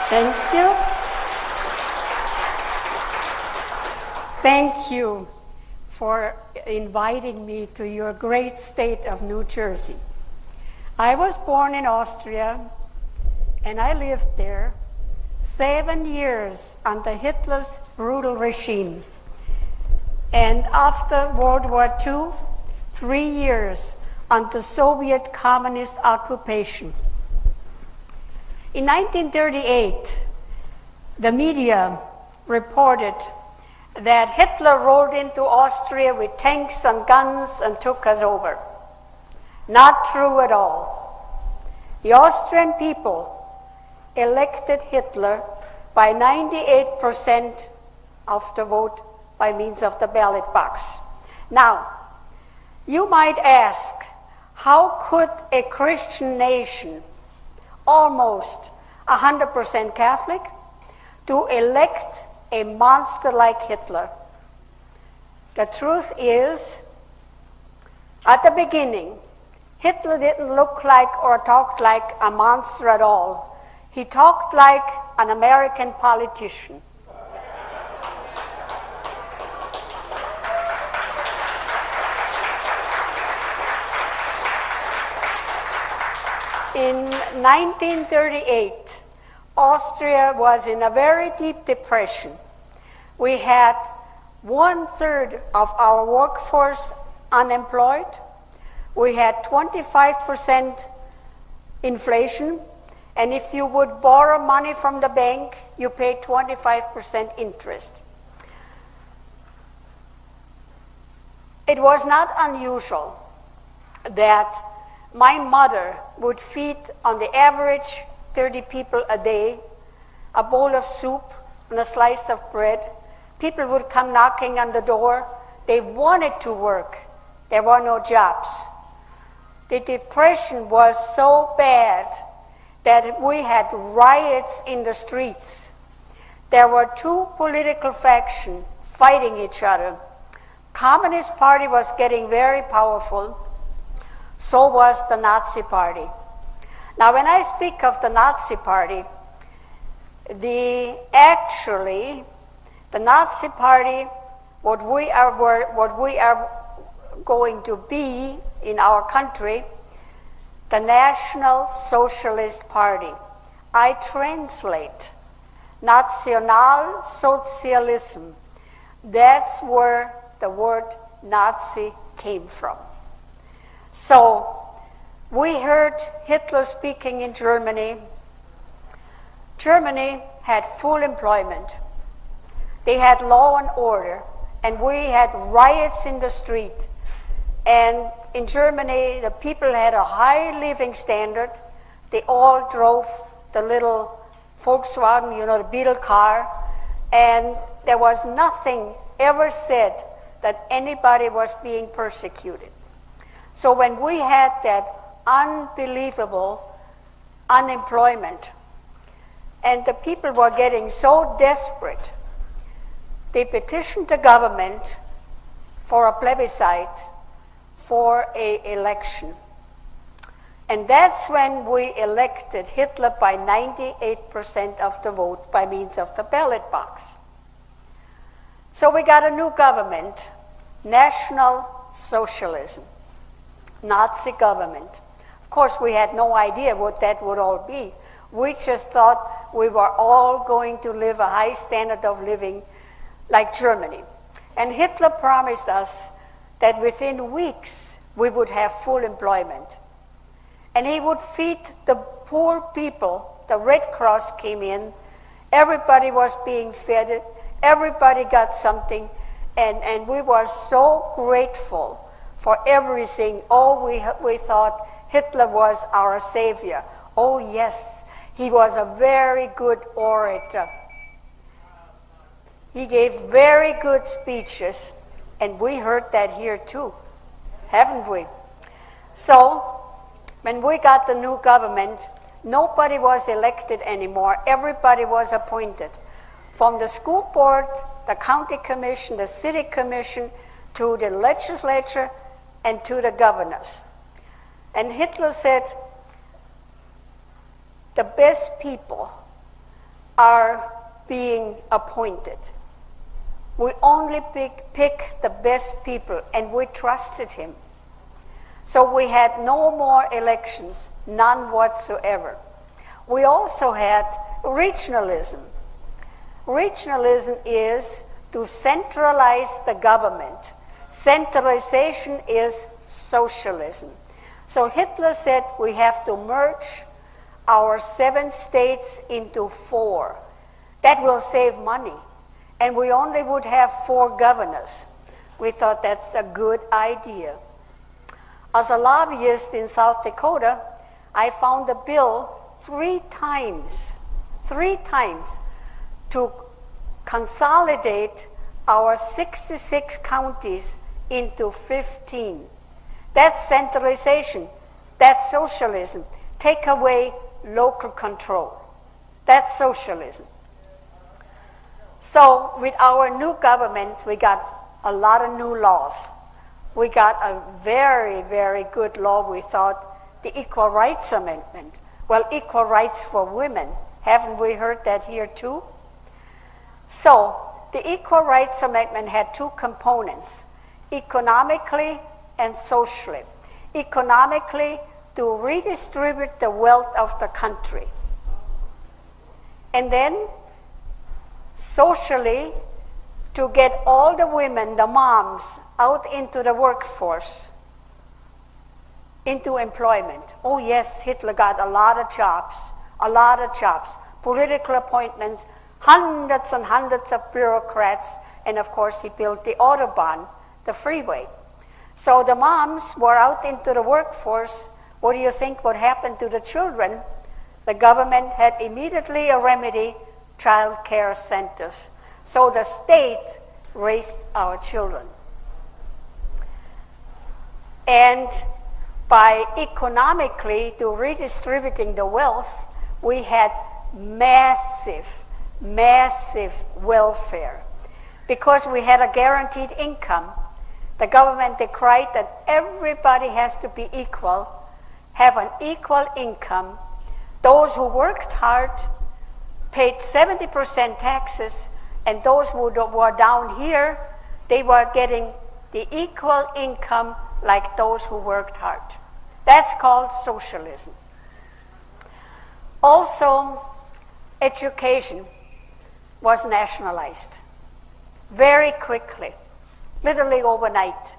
Thank you. Thank you for inviting me to your great state of New Jersey. I was born in Austria, and I lived there 7 years under Hitler's brutal regime. And after World War II, 3 years under Soviet communist occupation. In 1938, the media reported that Hitler rolled into Austria with tanks and guns and took us over. Not true at all. The Austrian people elected Hitler by 98% of the vote by means of the ballot box. Now, you might ask, how could a Christian nation, almost 100% Catholic, to elect a monster like Hitler? The truth is, at the beginning, Hitler didn't look like or talk like a monster at all. He talked like an American politician. In 1938, Austria was in a very deep depression. We had 1/3 of our workforce unemployed. We had 25% inflation, and if you would borrow money from the bank, you paid 25% interest. It was not unusual that my mother would feed, on the average, 30 people a day, a bowl of soup and a slice of bread. People would come knocking on the door. They wanted to work. There were no jobs. The depression was so bad that we had riots in the streets. There were two political factions fighting each other. Communist Party was getting very powerful. So was the Nazi Party. Now, when I speak of the Nazi Party, the Nazi Party, what we are going to be in our country, the National Socialist Party. I translate Nationalsozialism. That's where the word Nazi came from. So we heard Hitler speaking in Germany. Germany had full employment. They had law and order, and we had riots in the street. And in Germany, the people had a high living standard. They all drove the little Volkswagen, the Beetle car, and there was nothing ever said that anybody was being persecuted. So when we had that unbelievable unemployment, and the people were getting so desperate, they petitioned the government for a plebiscite, for an election. And that's when we elected Hitler by 98% of the vote by means of the ballot box. So we got a new government, National Socialism, Nazi government. Of course, we had no idea what that would all be. We just thought we were all going to live a high standard of living like Germany. And Hitler promised us that within weeks we would have full employment. And he would feed the poor people. The Red Cross came in. Everybody was being fed. Everybody got something. And we were so grateful for everything. Oh, we thought Hitler was our savior. Oh, yes, he was a very good orator. He gave very good speeches, and we heard that here too, haven't we? So, when we got the new government, nobody was elected anymore. Everybody was appointed. From the school board, the county commission, the city commission, to the legislature, and to the governors. And Hitler said, the best people are being appointed. We only pick the best people, and we trusted him. So we had no more elections, none whatsoever. We also had regionalism. Regionalism is to centralize the government. Centralization is socialism. So Hitler said we have to merge our 7 states into 4. That will save money. And we only would have 4 governors. We thought that's a good idea. As a lobbyist in South Dakota, I found a bill 3 times to consolidate our 66 counties into 15. That's centralization. That's socialism. Take away local control. That's socialism. So with our new government, we got a lot of new laws. We got a very, very good law, we thought, the Equal Rights Amendment. Well, equal rights for women. Haven't we heard that here too? So the Equal Rights Amendment had 2 components, economically and socially. Economically, to redistribute the wealth of the country. And then socially, to get all the women, the moms, out into the workforce, into employment. Oh yes, Hitler got a lot of jobs, political appointments, hundreds and hundreds of bureaucrats, and of course he built the Autobahn, the freeway. So the moms were out into the workforce. What do you think would happen to the children? The government had immediately a remedy, child care centers. So the state raised our children. And by economically to redistributing the wealth, we had massive welfare. Because we had a guaranteed income, the government declared that everybody has to be equal, have an equal income. Those who worked hard paid 70% taxes, and those who were down here, they were getting the equal income like those who worked hard. That's called socialism. Also, education was nationalized very quickly, literally overnight.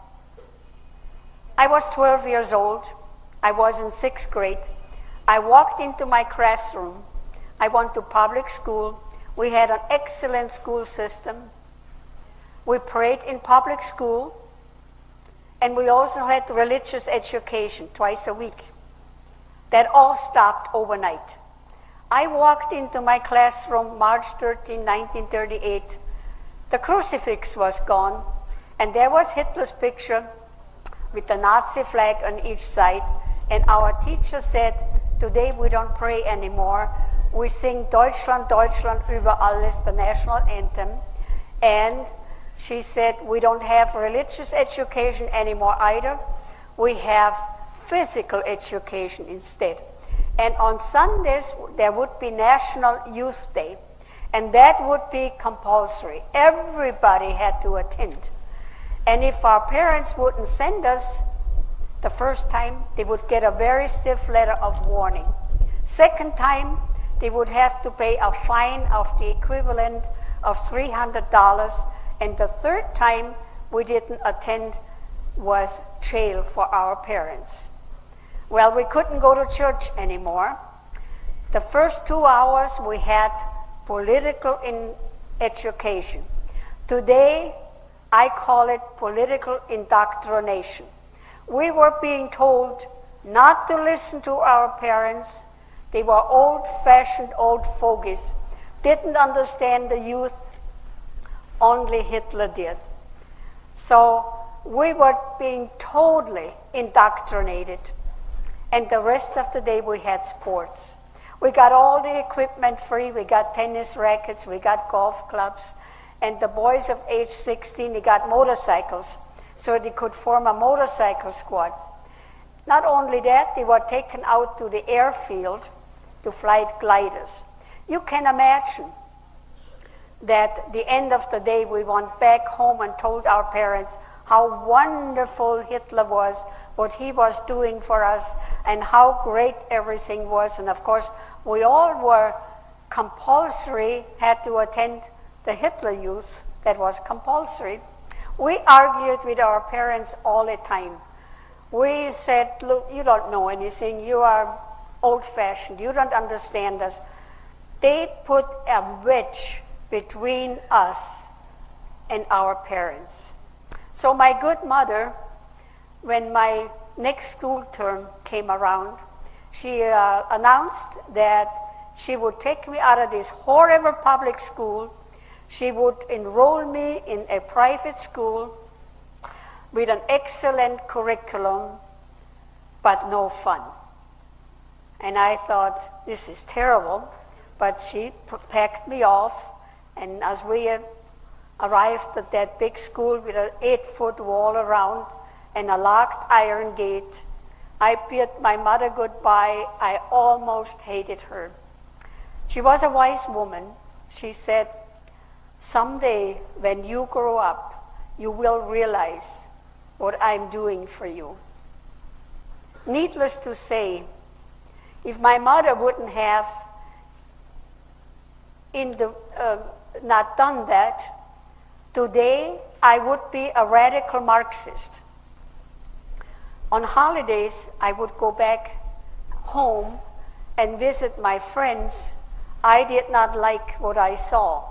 I was 12 years old. I was in 6th grade. I walked into my classroom. I went to public school. We had an excellent school system. We prayed in public school. And we also had religious education twice a week. That all stopped overnight. I walked into my classroom March 13, 1938. The crucifix was gone, and there was Hitler's picture with the Nazi flag on each side. And our teacher said, today we don't pray anymore. We sing Deutschland, Deutschland über alles, the national anthem. And she said, we don't have religious education anymore either. We have physical education instead. And on Sundays, there would be National Youth Day. And that would be compulsory. Everybody had to attend. And if our parents wouldn't send us the first time, they would get a very stiff letter of warning. Second time, they would have to pay a fine of the equivalent of $300. And the third time we didn't attend was jail for our parents. Well, we couldn't go to church anymore. The first 2 hours we had political education. Today, I call it political indoctrination. We were being told not to listen to our parents. They were old-fashioned old fogies, didn't understand the youth. Only Hitler did. So we were being totally indoctrinated. And the rest of the day we had sports. We got all the equipment free. We got tennis rackets, we got golf clubs. And the boys of age 16, they got motorcycles so they could form a motorcycle squad. Not only that, they were taken out to the airfield to fly gliders. You can imagine that at the end of the day we went back home and told our parents how wonderful Hitler was, what he was doing for us, and how great everything was. And of course, we all were compulsory, had to attend the Hitler Youth, that was compulsory. We argued with our parents all the time. We said, look, you don't know anything, you are old-fashioned, you don't understand us. They put a wedge between us and our parents. So my good mother, when my next school term came around, she announced that she would take me out of this horrible public school. She would enroll me in a private school with an excellent curriculum, but no fun. And I thought, this is terrible. But she packed me off, and as we arrived at that big school with an 8-foot wall around and a locked iron gate, I bid my mother goodbye. I almost hated her. She was a wise woman. She said, someday when you grow up, you will realize what I'm doing for you. Needless to say, if my mother wouldn't have not done that, today I would be a radical Marxist. On holidays, I would go back home and visit my friends. I did not like what I saw.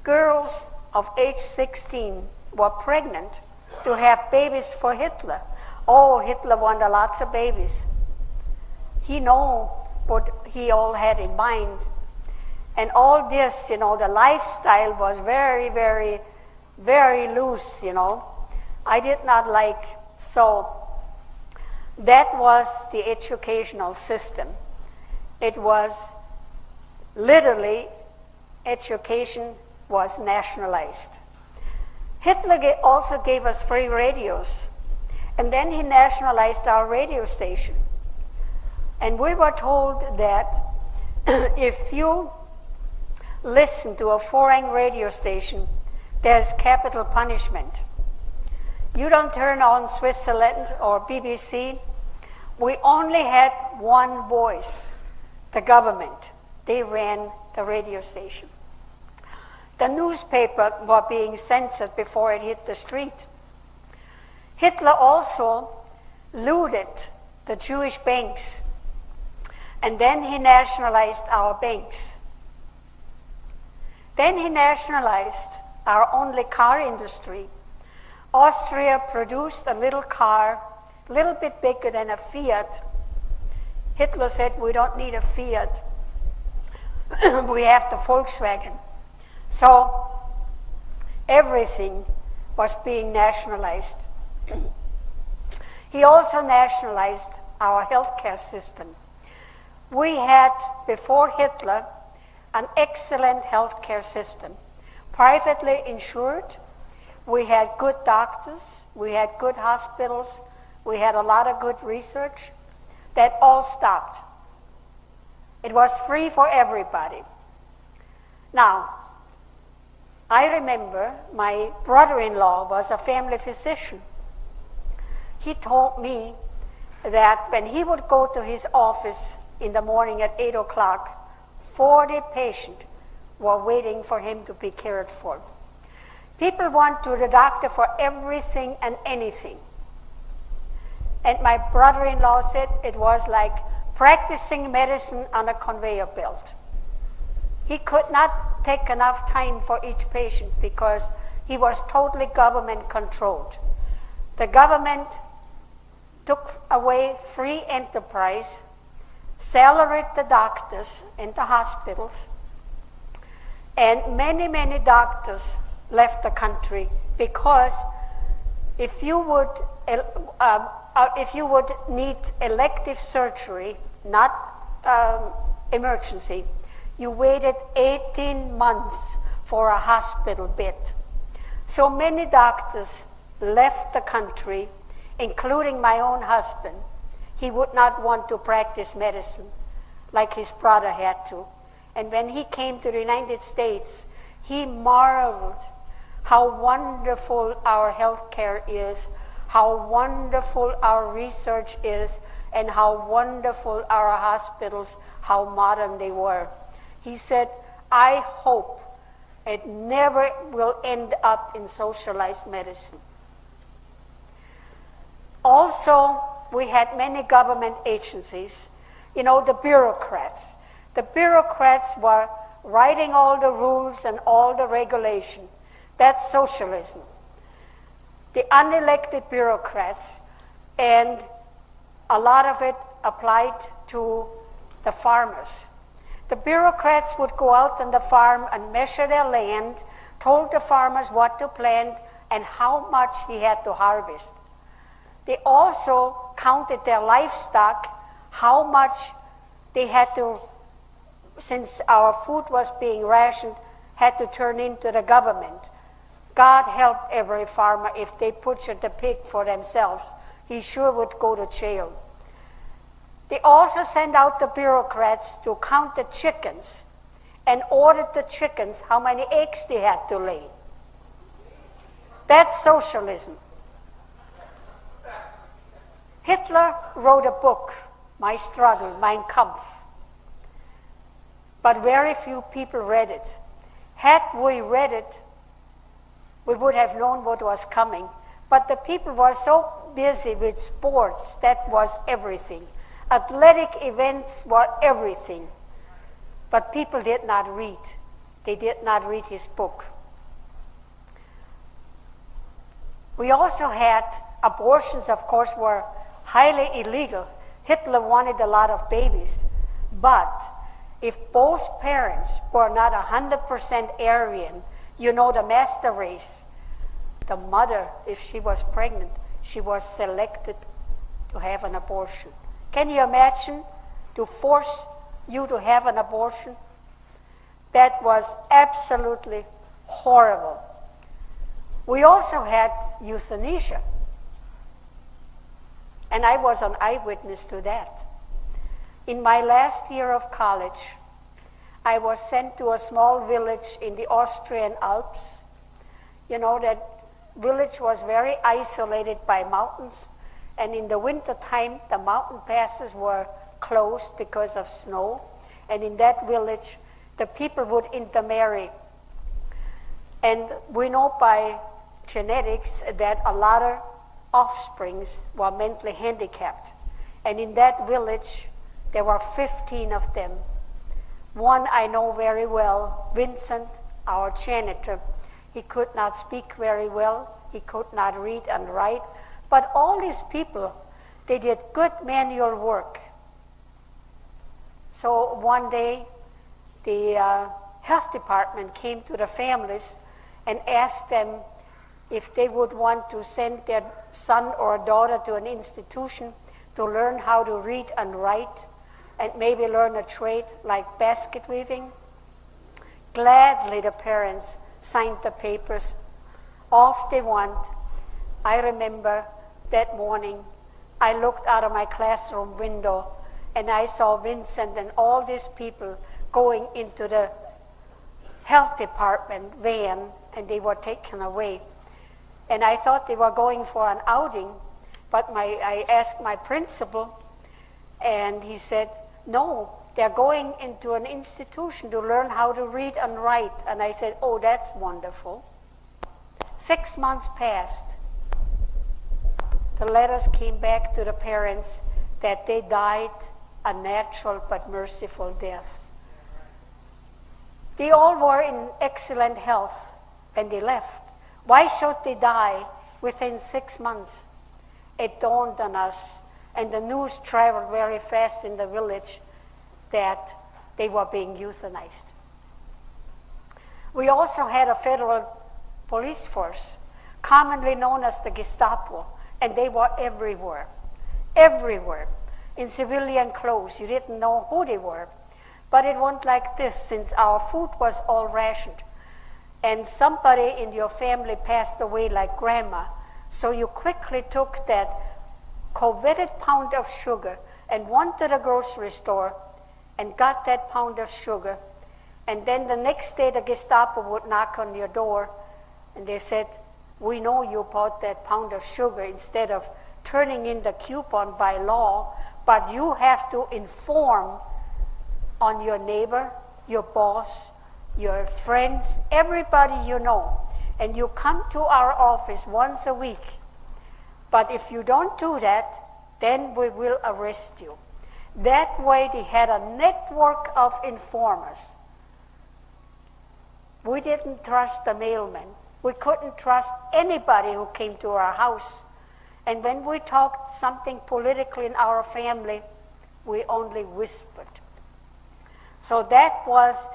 Girls of age 16 were pregnant to have babies for Hitler. Oh, Hitler wanted lots of babies. He knew what he all had in mind. And all this, the lifestyle was very, very, very loose, I did not like. So that was the educational system. It was literally, education was nationalized. Hitler also gave us free radios. And then he nationalized our radio station. And we were told that if you listen to a foreign radio station, there's capital punishment. You don't turn on Switzerland or BBC. We only had one voice, the government. They ran the radio station. The newspaper were being censored before it hit the street. Hitler also looted the Jewish banks, and then he nationalized our banks. Then he nationalized our only car industry. Austria produced a little car, a little bit bigger than a Fiat. Hitler said, we don't need a Fiat. We have the Volkswagen. So everything was being nationalized. He also nationalized our healthcare system. We had, before Hitler, an excellent healthcare system, privately insured. We had good doctors, we had good hospitals, we had a lot of good research. That all stopped. It was free for everybody. Now, I remember my brother-in-law was a family physician. He told me that when he would go to his office in the morning at 8 o'clock, 40 patients were waiting for him to be cared for. People went to the doctor for everything and anything. And my brother-in-law said it was like practicing medicine on a conveyor belt. He could not take enough time for each patient because he was totally government controlled. The government took away free enterprise, salaried the doctors in the hospitals, and many, many doctors left the country because if you would need elective surgery, not emergency, you waited 18 months for a hospital bed. So many doctors left the country, including my own husband. He would not want to practice medicine like his brother had to. And when he came to the United States, he marveled how wonderful our health care is, how wonderful our research is, and how wonderful our hospitals, how modern they were. He said, I hope it never will end up in socialized medicine. Also, we had many government agencies, you know, the bureaucrats. The bureaucrats were writing all the rules and all the regulation. That's socialism. The unelected bureaucrats, and a lot of it applied to the farmers. The bureaucrats would go out on the farm and measure their land, told the farmers what to plant and how much he had to harvest. They also counted their livestock, how much they had to, since our food was being rationed, had to turn into the government. God help every farmer if they butchered the pig for themselves. He sure would go to jail. They also sent out the bureaucrats to count the chickens and ordered the chickens how many eggs they had to lay. That's socialism. Hitler wrote a book, My Struggle, Mein Kampf. But very few people read it. Had we read it, we would have known what was coming. But the people were so busy with sports, that was everything. Athletic events were everything. But people did not read. They did not read his book. We also had abortions, of course, were highly illegal. Hitler wanted a lot of babies. But if both parents were not 100% Aryan, you know the master race, the mother, if she was pregnant, she was selected to have an abortion. Can you imagine to force you to have an abortion? That was absolutely horrible. We also had euthanasia. And I was an eyewitness to that. In my last year of college, I was sent to a small village in the Austrian Alps. You know, that village was very isolated by mountains, and in the winter time, the mountain passes were closed because of snow. And in that village, the people would intermarry. And we know by genetics that a lot of offsprings were mentally handicapped. And in that village, there were 15 of them. One I know very well, Vincent, our janitor. He could not speak very well. He could not read and write. But all these people, they did good manual work. So one day, the health department came to the families and asked them if they would want to send their son or daughter to an institution to learn how to read and write and maybe learn a trade like basket weaving. Gladly the parents signed the papers. Off they went. I remember that morning I looked out of my classroom window and I saw Vincent and all these people going into the health department van, and they were taken away. And I thought they were going for an outing, but I asked my principal, and he said, no, they're going into an institution to learn how to read and write. And I said, oh, that's wonderful. 6 months passed. The letters came back to the parents that they died a natural but merciful death. They all were in excellent health and they left. Why should they die within 6 months? It dawned on us, and the news traveled very fast in the village, that they were being euthanized. We also had a federal police force, commonly known as the Gestapo, and they were everywhere, everywhere, in civilian clothes. You didn't know who they were. But it went like this, since our food was all rationed, and somebody in your family passed away like grandma, so you quickly took that coveted pound of sugar and went to the grocery store and got that pound of sugar And then the next day the Gestapo would knock on your door and they said, we know you bought that pound of sugar instead of turning in the coupon by law, but you have to inform on your neighbor, your boss, your friends, everybody you know. And you come to our office once a week. But if you don't do that, then we will arrest you. That way they had a network of informers. We didn't trust the mailman. We couldn't trust anybody who came to our house. And when we talked something politically in our family, we only whispered. So that was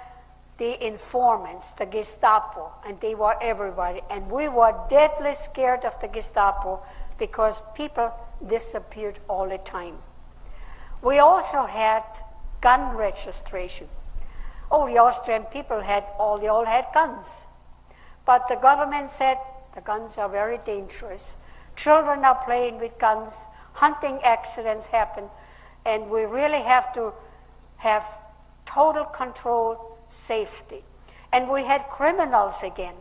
the informants, the Gestapo, and they were everybody. And we were deadly scared of the Gestapo because people disappeared all the time. We also had gun registration. Oh, the Austrian people they all had guns. But the government said the guns are very dangerous. Children are playing with guns, hunting accidents happen, and we really have to have total control, safety. And we had criminals again.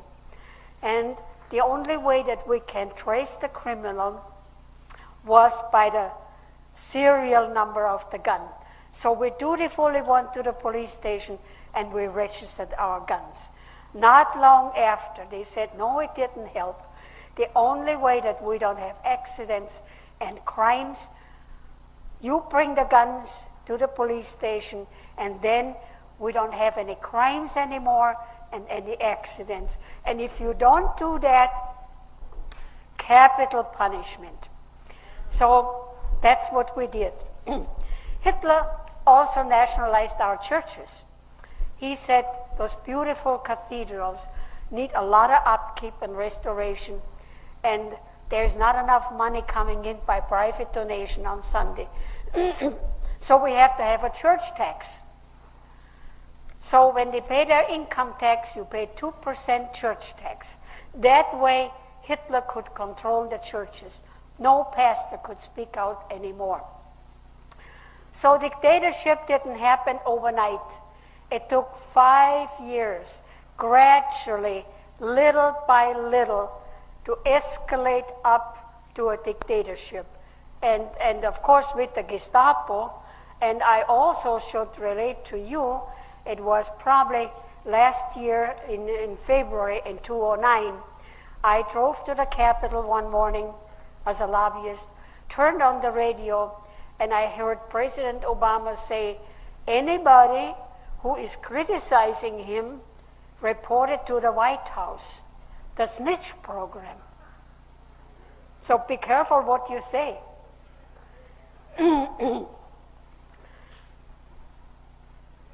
And the only way that we can trace the criminal was by the serial number of the gun. So we dutifully went to the police station and we registered our guns. Not long after, they said, no, it didn't help. The only way that we don't have accidents and crimes, you bring the guns to the police station and then we don't have any crimes anymore and any accidents. And if you don't do that, capital punishment. So that's what we did. Hitler also nationalized our churches. He said those beautiful cathedrals need a lot of upkeep and restoration, and there's not enough money coming in by private donation on Sunday. So we have to have a church tax. So when they pay their income tax, you pay 2% church tax. That way, Hitler could control the churches. No pastor could speak out anymore. So dictatorship didn't happen overnight. It took 5 years, gradually, little by little, to escalate up to a dictatorship. And of course with the Gestapo, and I also should relate to you, it was probably last year in February in 2009, I drove to the Capitol one morning as a lobbyist, turned on the radio, and I heard President Obama say, anybody who is criticizing him reported to the White House, the snitch program. So be careful what you say.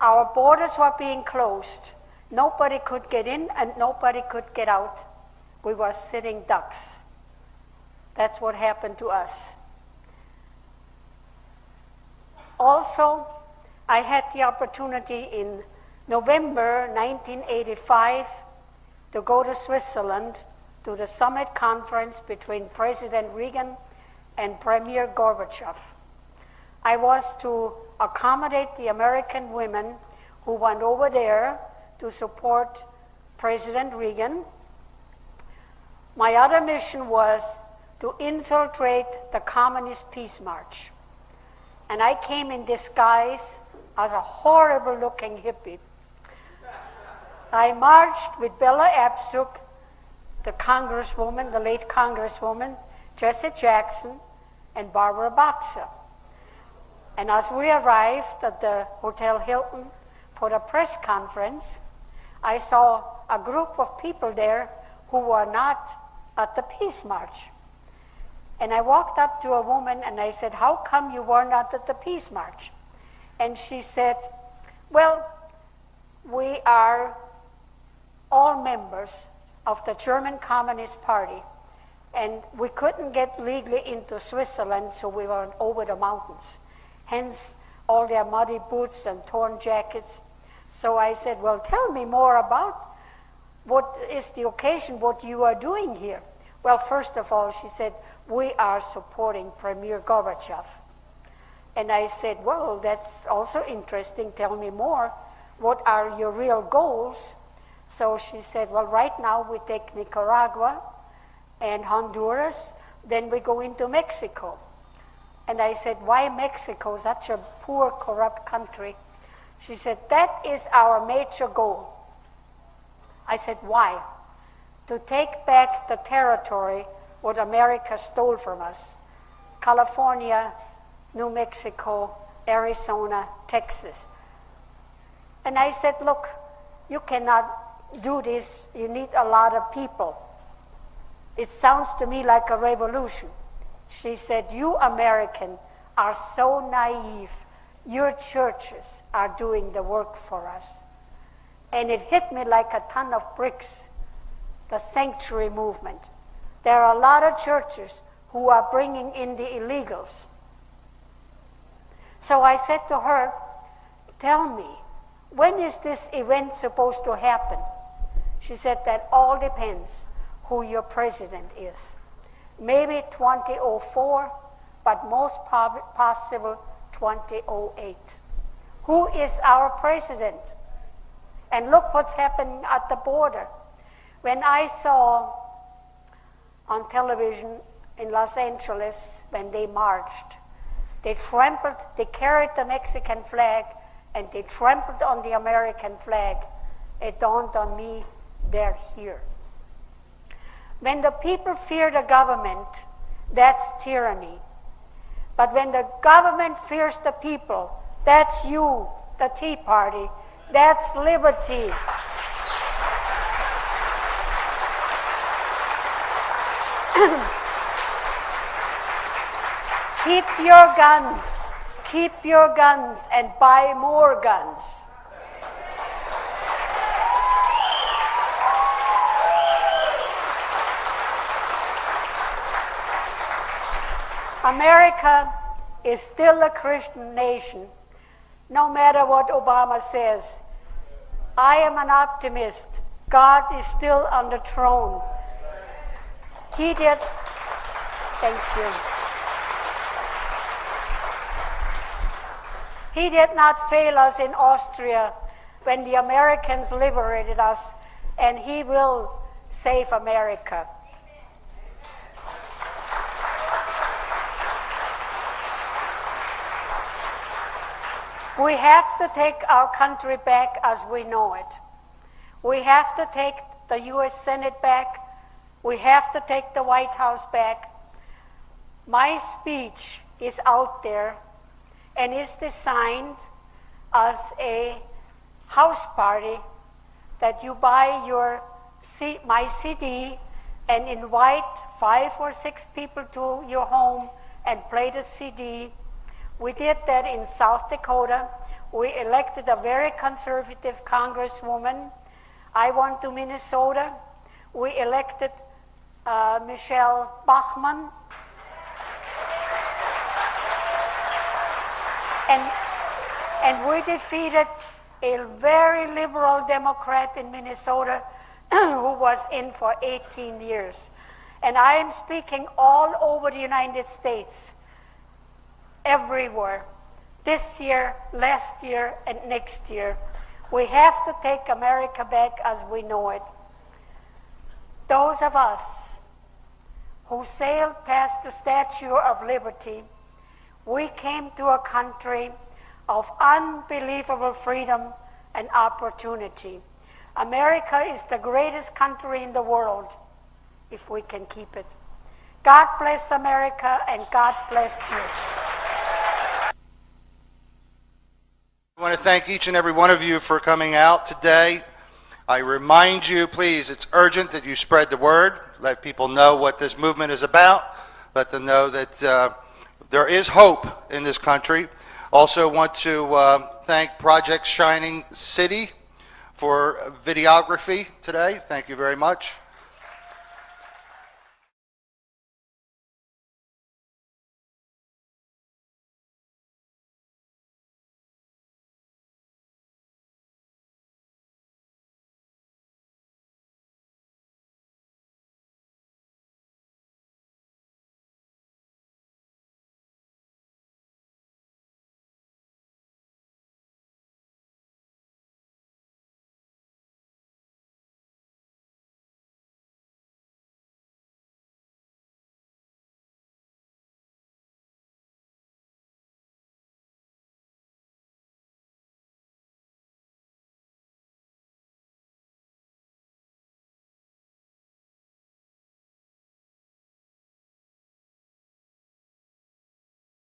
Our borders were being closed. Nobody could get in and nobody could get out. We were sitting ducks. That's what happened to us. Also, I had the opportunity in November 1985 to go to Switzerland to the summit conference between President Reagan and Premier Gorbachev. I was to accommodate the American women who went over there to support President Reagan. My other mission was to infiltrate the Communist Peace March. And I came in disguise as a horrible-looking hippie. I marched with Bella Abzug, the congresswoman, the late congresswoman, Jesse Jackson, and Barbara Boxer. And as we arrived at the Hotel Hilton for the press conference, I saw a group of people there who were not at the Peace March. And I walked up to a woman and I said, how come you were not at the Peace March? And she said, well, we are all members of the German Communist Party, and we couldn't get legally into Switzerland, so we went over the mountains. Hence, all their muddy boots and torn jackets. So I said, well, tell me more about what is the occasion, what you are doing here. Well, first of all, she said, we are supporting Premier Gorbachev. And I said, well, that's also interesting. Tell me more. what are your real goals? So she said, well, right now we take Nicaragua and Honduras, then we go into Mexico. And I said, why Mexico, such a poor, corrupt country? She said, that is our major goal. I said, why? To take back the territory what America stole from us. California, New Mexico, Arizona, Texas. And I said, look, you cannot do this. You need a lot of people. It sounds to me like a revolution. She said, you American are so naive. Your churches are doing the work for us. And it hit me like a ton of bricks, the sanctuary movement. There are a lot of churches who are bringing in the illegals. So I said to her, tell me, when is this event supposed to happen? She said, that all depends who your president is. Maybe 2004, but most possible 2008. Who is our president? And look what's happening at the border. When I saw on television in Los Angeles when they marched, they carried the Mexican flag and they trampled on the American flag. It dawned on me, they're here. When the people fear the government, that's tyranny. But when the government fears the people, that's you, the Tea Party. That's liberty. Keep your guns. Keep your guns and buy more guns. America is still a Christian nation, no matter what Obama says. I am an optimist. God is still on the throne. He did, thank you. He did not fail us in Austria when the Americans liberated us, and he will save America. We have to take our country back as we know it. We have to take the U.S. Senate back. We have to take the White House back. My speech is out there, and it's designed as a house party that you buy my CD and invite 5 or 6 people to your home and play the CD. We did that in South Dakota. We elected a very conservative congresswoman. I went to Minnesota. We elected Michelle Bachmann. And we defeated a very liberal Democrat in Minnesota who was in for 18 years. And I am speaking all over the United States, everywhere, this year, last year, and next year. We have to take America back as we know it. Those of us who sailed past the Statue of Liberty, we came to a country of unbelievable freedom and opportunity. America is the greatest country in the world if we can keep it. God bless America, and God bless you. I want to thank each and every one of you for coming out today. I remind you, please, it's urgent that you spread the word. Let people know what this movement is about. Let them know that there is hope in this country. Also want to thank Project Shining City for videography today. Thank you very much.